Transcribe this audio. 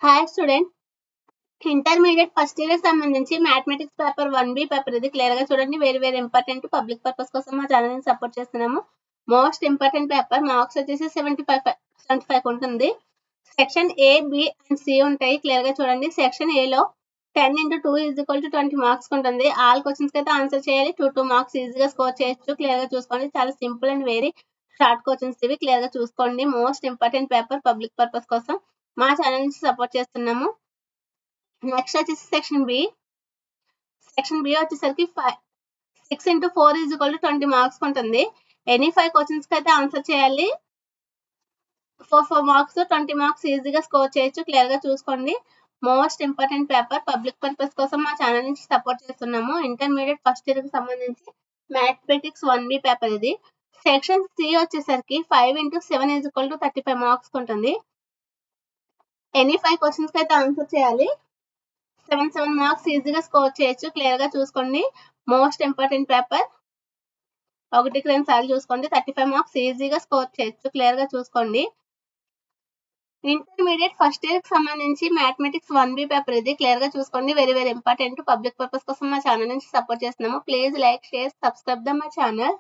Hi student, intermediate first year సంబంధించి mathematics paper 1B paper ఇది clear గా చూడండి. వేరే ఇంపార్టెంట్ పబ్లిక్ పర్పస్ కోసం మా ఛానల్ ని సపోర్ట్ చేస్తున్నాము. మోస్ట్ ఇంపార్టెంట్ పేపర్ మార్క్స్ వచ్చేసి 75 ఉంటుంది. Section A, B and C ఉంటాయి. క్లియర్ గా చూడండి. సెక్షన్ A లో 10 into 2 is equal to 20 marks ఉంటుంది. ఆల్ క్వశ్చన్స్ అయితే ఆన్సర్ చేయాలి. 2 మార్క్స్ ఈజీగా స్కోర్ చేయొచ్చు. క్లియర్ గా చూసుకోండి. చాలా simple and very short questions ఇవి. క్లియర్ గా చూసుకోండి. Most important paper public purpose కోసం మా ఛానల్ నుంచి సపోర్ట్ చేస్తున్నాము. నెక్స్ట్ వచ్చేసి సెక్షన్ బి వచ్చేసరికి 6 into 4 is equal to 20 marks ఉంటుంది. ఎనీ 5 క్వశ్చన్స్ కి అయితే ఆన్సర్ చేయాలి. 4 మార్క్స్ 20 మార్క్స్ ఈజీగా స్కోర్ చేయొచ్చు. క్లియర్ గా చూసుకోండి. Most important paper public purpose కోసం మా ఛానల్ నుంచి సపోర్ట్ చేస్తున్నాము. ఇంటర్మీడియట్ ఫస్ట్ ఇయర్ కి సంబంధించి మ్యాథమెటిక్స్ 1B పేపర్ ఇది. సెక్షన్ C వచ్చేసరికి 5 into 7 is equal to 35 marks ఉంటుంది. ఎనీ 5 క్వశ్చన్స్ కి అయితే ఆన్సర్ చేయాలి. 7 మార్క్స్ ఈజీగా స్కోర్ చేయొచ్చు. క్లియర్ గా చూసుకోండి. మోస్ట్ ఇంపార్టెంట్ పేపర్ 1కి 2 సార్లు చూసుకోండి. 35 మార్క్స్ ఈజీగా స్కోర్ చేయొచ్చు. క్లియర్ గా చూసుకోండి. ఇంటర్మీడియట్ ఫస్ట్ ఇయర్ కి సంబంధించి మ్యాథమెటిక్స్ 1B పేపర్ ఇది. క్లియర్ గా చూసుకోండి. వెరీ ఇంపార్టెంట్ పబ్లిక్ పర్పస్ కోసం మా ఛానల్ నుంచి సపోర్ట్ చేస్తున్నాము. Please like, share, subscribe the my channel.